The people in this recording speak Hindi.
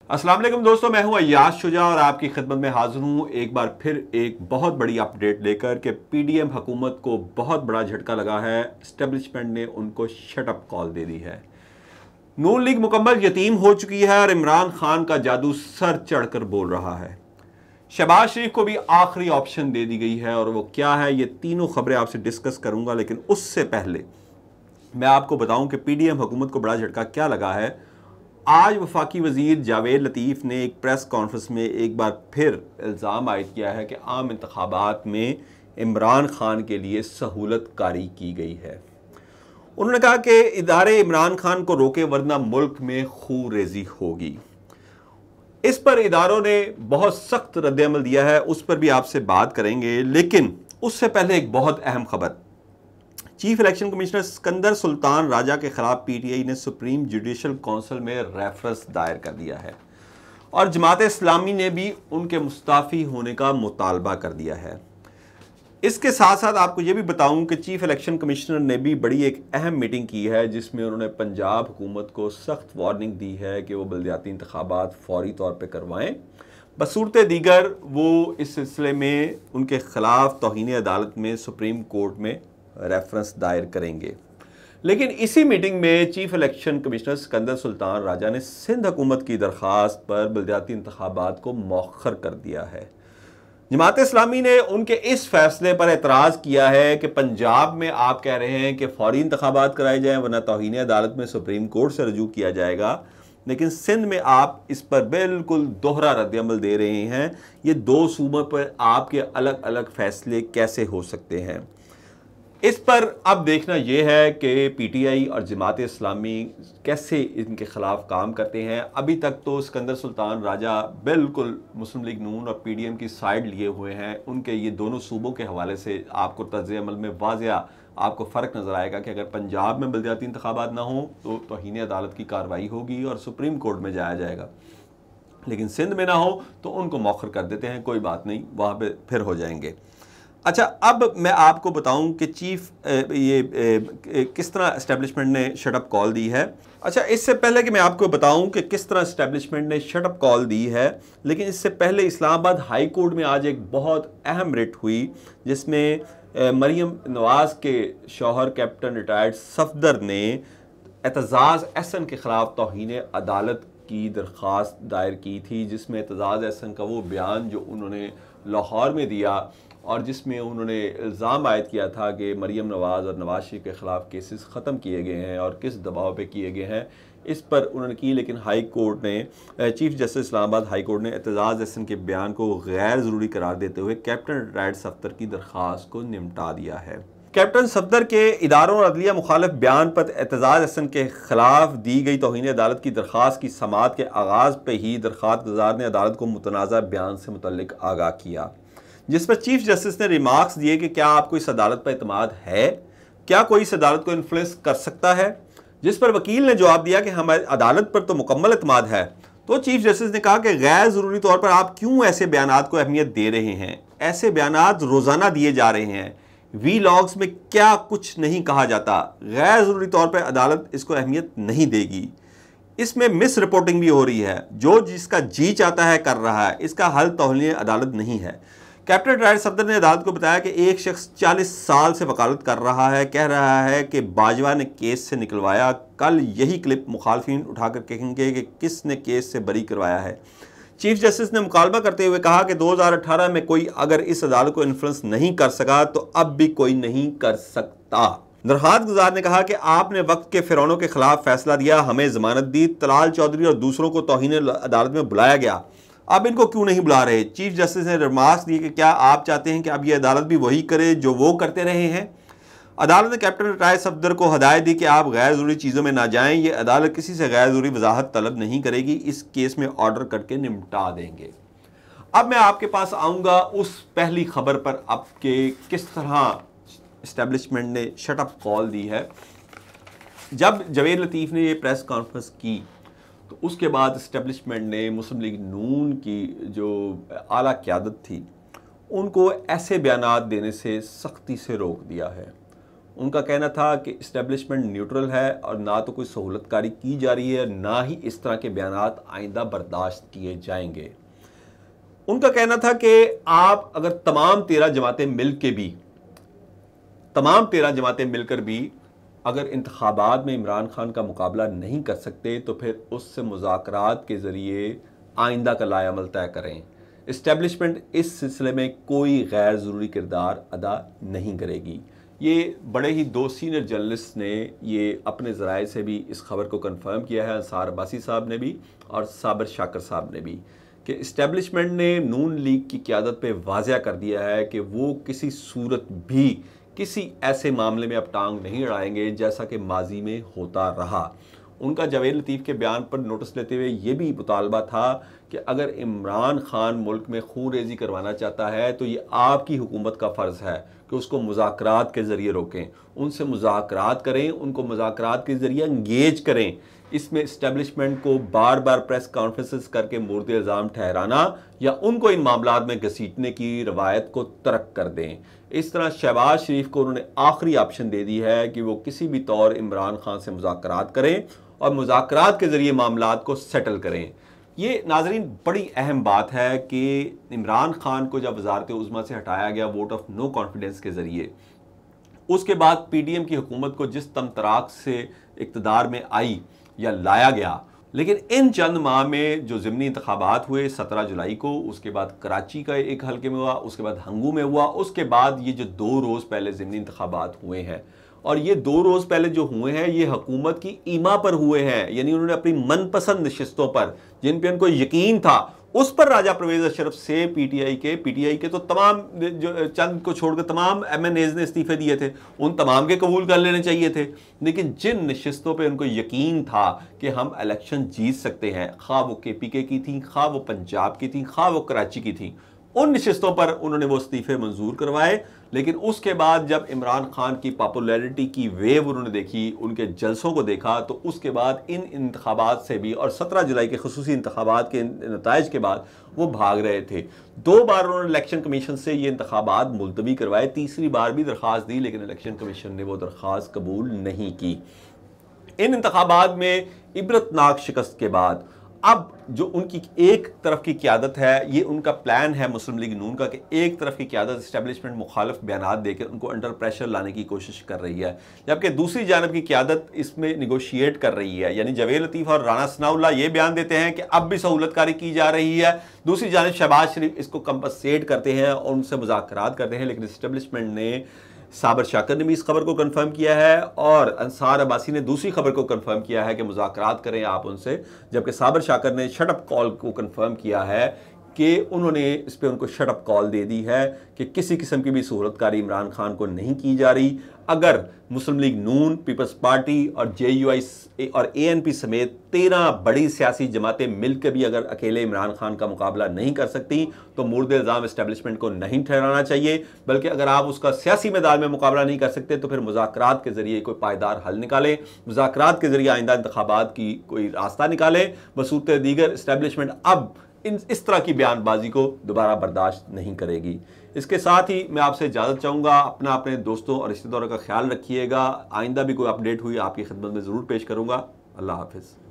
अस्सलाम वालेकुम दोस्तों, मैं हूं अय्याज शुजा और आपकी खिदमत में हाजिर हूं एक बार फिर एक बहुत बड़ी अपडेट लेकर कि पीडीएम हुकूमत को बहुत बड़ा झटका लगा है। एस्टेब्लिशमेंट ने उनको शट अप कॉल दे दी है। नून लीग मुकम्मल यतीम हो चुकी है और इमरान खान का जादू सर चढ़कर बोल रहा है। शहबाज शरीफ को भी आखिरी ऑप्शन दे दी गई है और वो क्या है, ये तीनों खबरें आपसे डिस्कस करूंगा। लेकिन उससे पहले मैं आपको बताऊं कि पीडीएम हुकूमत को बड़ा झटका क्या लगा है। आज वफाकी वजीर जावेद लतीफ़ ने एक प्रेस कॉन्फ्रेंस में एक बार फिर इल्ज़ाम आयद किया है कि आम इंतखाबात में इमरान खान के लिए सहूलत कारी की गई है। उन्होंने कहा कि इदारे इमरान खान को रोके वरना मुल्क में खून रेजी होगी। इस पर इदारों ने बहुत सख्त रद्दअमल दिया है, उस पर भी आपसे बात करेंगे। लेकिन उससे पहले एक बहुत अहम खबर, chief election commissioner Sikandar Sultan Raja के खिलाफ पीटीआई ने सुप्रीम जुडिशल काउंसिल में रेफरेंस दायर कर दिया है और जमात इस्लामी ने भी उनके मुस्ताफ़ी होने का मुतालबा कर दिया है। इसके साथ साथ आपको ये भी बताऊं कि चीफ इलेक्शन कमिश्नर ने भी बड़ी एक अहम मीटिंग की है जिसमें उन्होंने पंजाब हुकूमत को सख्त वार्निंग दी है कि वो बल्दियाती इंतखाबात फौरी तौर पर करवाएं। बसूरत दीगर वो इस सिलसिले में उनके खिलाफ तौहीन अदालत में सुप्रीम कोर्ट में रेफरेंस दायर करेंगे। लेकिन इसी मीटिंग में chief election commissioner Sikandar Sultan Raja ने सिंध हुकूमत की दरख्वास्त पर बल्दियाती इंतखाबात को मौखर कर दिया है। जमात इस्लामी ने उनके इस फैसले पर एतराज़ किया है कि पंजाब में आप कह रहे हैं कि फौरी इंतखाबात कराए जाएं वरना तौहीन अदालत में सुप्रीम कोर्ट से रजू किया जाएगा, लेकिन सिंध में आप इस पर बिल्कुल दोहरा रद्दअमल दे रहे हैं। ये दो सूबों पर आपके अलग अलग फैसले कैसे हो सकते हैं? इस पर अब देखना यह है कि पीटीआई और जमात इस्लामी कैसे इनके खिलाफ काम करते हैं। अभी तक तो सिकंदर सुल्तान राजा बिल्कुल मुस्लिम लीग नून और पीडीएम की साइड लिए हुए हैं। उनके ये दोनों सूबों के हवाले से आपको तर्ज़ अमल में वाज़िया आपको फ़र्क नज़र आएगा कि अगर पंजाब में बल्दियाती इंतखाबात ना हो तो तौहीन अदालत की कार्रवाई होगी और सुप्रीम कोर्ट में जाया जाएगा, लेकिन सिंध में ना हो तो उनको मौखर कर देते हैं, कोई बात नहीं, वहाँ पर फिर हो जाएंगे। अच्छा, अब मैं आपको बताऊं कि चीफ किस तरह एस्टेब्लिशमेंट ने शटअप कॉल दी है। अच्छा, इससे पहले कि मैं आपको बताऊं कि किस तरह एस्टेब्लिशमेंट ने शटअप कॉल दी है, लेकिन इससे पहले इस्लामाबाद हाई कोर्ट में आज एक बहुत अहम रिट हुई जिसमें मरियम नवाज के शौहर कैप्टन रिटायर्ड सफदर ने एतजाज़ एहसन के ख़िलाफ़ तौहीन अदालत की दरख्वास्त दायर की थी, जिसमें एतजाज़ एहसन का वो बयान जो उन्होंने लाहौर में दिया और जिसमें उन्होंने इल्ज़ाम आयद किया था कि मरियम नवाज़ और नवाज शरीफ के ख़िलाफ़ केसेस ख़त्म किए गए हैं और किस दबाव पे किए गए हैं, इस पर उन्होंने की। लेकिन हाई कोर्ट ने, chief justice Islamabad high court ने एतजाज़ एहसन के बयान को गैर ज़रूरी करार देते हुए कैप्टन रिटायर्ड सफदर की दरख्वास्त को निपटा दिया है। कैप्टन सफदर के इदारों और अदलिया मुखालिफ बयान पर एतजाज़ एहसन के खिलाफ दी गई तौहीन अदालत की दरख्वास्त की समाअत के आगाज़ पर ही दरख्वास्त गुजार ने अदालत को मुतनाज़ा बयान से मुतल्लिक आगाह किया, जिस पर चीफ जस्टिस ने रिमार्क्स दिए कि क्या आपको इस अदालत पर एतमाद है, क्या कोई इस अदालत को इन्फ्लुएंस कर सकता है? जिस पर वकील ने जवाब दिया कि हमारी अदालत पर तो मुकम्मल एतमाद है। तो चीफ जस्टिस ने कहा कि गैर ज़रूरी तौर पर आप क्यों ऐसे बयानात को अहमियत दे रहे हैं? ऐसे बयानात रोज़ाना दिए जा रहे हैं, वी लॉग्स में क्या कुछ नहीं कहा जाता। गैर ज़रूरी तौर पर अदालत इसको अहमियत नहीं देगी। इसमें मिस रिपोर्टिंग भी हो रही है, जो जिसका जी चाहता है कर रहा है, इसका हल तौहीन अदालत नहीं है। कैप्टन रिटायर्ड सफदर ने अदालत को बताया कि एक शख्स 40 साल से वकालत कर रहा है, कह रहा है कि बाजवा ने केस से निकलवाया। कल यही क्लिप मुखालफिन उठाकर कहेंगे कि किसने केस से बरी करवाया है। चीफ जस्टिस ने मुकालबा करते हुए कहा कि 2018 में कोई अगर इस अदालत को इन्फ्लुएंस नहीं कर सका तो अब भी कोई नहीं कर सकता। दरख्वास्त गुजार ने कहा कि आपने वक्त के फिरौनों के खिलाफ फैसला दिया, हमें जमानत दी, तलाल चौधरी और दूसरों को तौहीन अदालत में बुलाया गया, अब इनको क्यों नहीं बुला रहे? चीफ जस्टिस ने रिमार्क्स दिए कि क्या आप चाहते हैं कि अब ये अदालत भी वही करे जो वो करते रहे हैं? अदालत ने कैप्टन रिटायर्ड सफदर को हदायत दी कि आप गैर ज़रूरी चीज़ों में ना जाएं, ये अदालत किसी से गैर ज़रूरी वजाहत तलब नहीं करेगी, इस केस में ऑर्डर करके निपटा देंगे। अब मैं आपके पास आऊँगा उस पहली खबर पर, आपके किस तरह इस्टेब्लिशमेंट ने शटअप कॉल दी है। जब जावेद लतीफ़ ने ये प्रेस कॉन्फ्रेंस की तो उसके बाद इस्टेब्लिशमेंट ने मुस्लिम लीग नून की जो आला क़यादत थी उनको ऐसे बयानात देने से सख्ती से रोक दिया है। उनका कहना था कि इस्टेब्लिशमेंट न्यूट्रल है और ना तो कोई सहूलतकारी की जा रही है, ना ही इस तरह के बयानात आइंदा बर्दाश्त किए जाएंगे। उनका कहना था कि आप अगर तमाम 13 जमातें मिलकर भी अगर इंतखाबात में इमरान खान का मुकाबला नहीं कर सकते तो फिर उससे मुज़ाकरात के ज़रिए आइंदा का लायामल तय करें। इस्टेब्लिशमेंट इस सिलसिले में कोई गैर ज़रूरी किरदार अदा नहीं करेगी। ये बड़े ही दो सीनियर जर्नलिस्ट ने ये अपने ज़राए से भी इस खबर को कंफर्म किया है, अंसार अब्बासी साहब ने भी और साबिर शाकर साहब ने भी, कि इस्टेब्लिशमेंट ने नून लीग की क़यादत पे वाज़िया कर दिया है कि वो किसी सूरत भी किसी ऐसे मामले में अब टांग नहीं अड़ाएंगे जैसा कि माजी में होता रहा। उनका जावेद लतीफ़ के बयान पर नोटिस लेते हुए ये भी मुतालबा था कि अगर इमरान खान मुल्क में खून रेजी करवाना चाहता है तो ये आपकी हुकूमत का फ़र्ज़ है कि उसको मुज़ाकरात के ज़रिए रोकें, उनसे मुज़ाकरात करें, उनको मुज़ाकरात के ज़रिए इंगेज करें। इसमें इस्टेब्लिशमेंट को बार बार प्रेस कॉन्फ्रेंसेस करके मुर्द इल्ज़ाम ठहराना या उनको इन मामलात में घसीटने की रवायत को तर्क कर दें। इस तरह शहबाज शरीफ को उन्होंने आखिरी ऑप्शन दे दी है कि वो किसी भी तौर इमरान खान से मुज़ाकरात करें और मुज़ाकरात के ज़रिए मामलात को सेटल करें। ये नाजरीन बड़ी अहम बात है कि इमरान खान को जब वज़ारत उज़्मा से हटाया गया वोट ऑफ नो कॉन्फिडेंस के ज़रिए, उसके बाद PDM की हुकूमत को जिस तमतराक से इक़्तिदार में आई या लाया गया, लेकिन इन चंद माह में जो ज़िमनी इंतखाबात हुए 17 जुलाई को, उसके बाद कराची का एक हल्के में हुआ, उसके बाद हंगू में हुआ, उसके बाद ये जो 2 रोज़ पहले ज़िमनी इंतखाबात हुए हैं, और ये 2 रोज़ पहले जो हुए हैं ये हुकूमत की ईमा पर हुए हैं, यानी उन्होंने अपनी मनपसंद नशिस्तों पर जिन पर उनको यकीन था उस पर राजा परवेज अशरफ से पीटीआई के तो तमाम जो चंद को छोड़कर तमाम MNAs ने इस्तीफे दिए थे, उन तमाम के कबूल कर लेने चाहिए थे। लेकिन जिन नशिस्तों पे उनको यकीन था कि हम इलेक्शन जीत सकते हैं, खा वो KPK की थी, खा वो पंजाब की थी, खा वो कराची की थी, उन नशिस्तों पर उन्होंने वो इस्तीफे मंजूर करवाए। लेकिन उसके बाद जब इमरान खान की पॉपुलैरिटी की वेव उन्होंने देखी, उनके जलसों को देखा, तो उसके बाद इन इंतखाबात से भी और 17 जुलाई के खुसूसी इंतखाबात के नताइज के बाद वो भाग रहे थे। 2 बार उन्होंने इलेक्शन कमीशन से ये इंतखाबात मुलतवी करवाए, तीसरी बार भी दरख्वास्त दी, लेकिन इलेक्शन कमीशन ने वो दरख्वास्त कबूल नहीं की। इन इंतखाबात में इबरतनाक शिकस्त के बाद अब जो उनकी एक तरफ की क़यादत है, ये उनका प्लान है मुस्लिम लीग नून का कि एक तरफ की क़यादत इस्टेब्लिशमेंट मुखालिफ बयानात देकर उनको अंडर प्रेशर लाने की कोशिश कर रही है, जबकि दूसरी जानब की क़यादत इसमें निगोशिएट कर रही है। यानी जावेद लतीफ़ और राना सनाउल्लाह ये बयान देते हैं कि अब भी सहूलतकारी की जा रही है, दूसरी जानब शहबाज शरीफ इसको कंपनसेट करते हैं और उनसे मुज़ाकरात करते हैं। लेकिन इस्टेब्लिशमेंट ने, साबिर शाकर ने भी इस खबर को कंफर्म किया है और अंसार अब्बासी ने दूसरी खबर को कंफर्म किया है कि मुज़ाकरात करें आप उनसे, जबकि साबिर शाकर ने शटअप कॉल को कंफर्म किया है कि उन्होंने इस पर उनको शटअप कॉल दे दी है कि किसी किस्म की भी सहूलतकारी इमरान खान को नहीं की जा रही। अगर मुस्लिम लीग नून, पीपल्स पार्टी और JUI और ANP समेत 13 बड़ी सियासी जमातें मिलकर भी अगर अकेले इमरान खान का मुकाबला नहीं कर सकती तो मुर्द इल्ज़ाम इस्टेब्लिशमेंट को नहीं ठहराना चाहिए, बल्कि अगर आप उसका सियासी मैदान में मुकाबला नहीं कर सकते तो फिर मुज़ाकरात के ज़रिए कोई पायदार हल निकालें, मुज़ाकरात के ज़रिए आइंदा इंतखाबात की कोई रास्ता निकालें। बसूरत दीगर इस्टेब्लिशमेंट अब इस तरह की बयानबाजी को दोबारा बर्दाश्त नहीं करेगी। इसके साथ ही मैं आपसे इजाज़त चाहूँगा। अपने दोस्तों और रिश्तेदारों का ख्याल रखिएगा। आइंदा भी कोई अपडेट हुई आपकी खिदमत में ज़रूर पेश करूँगा। अल्लाह हाफ़िज़।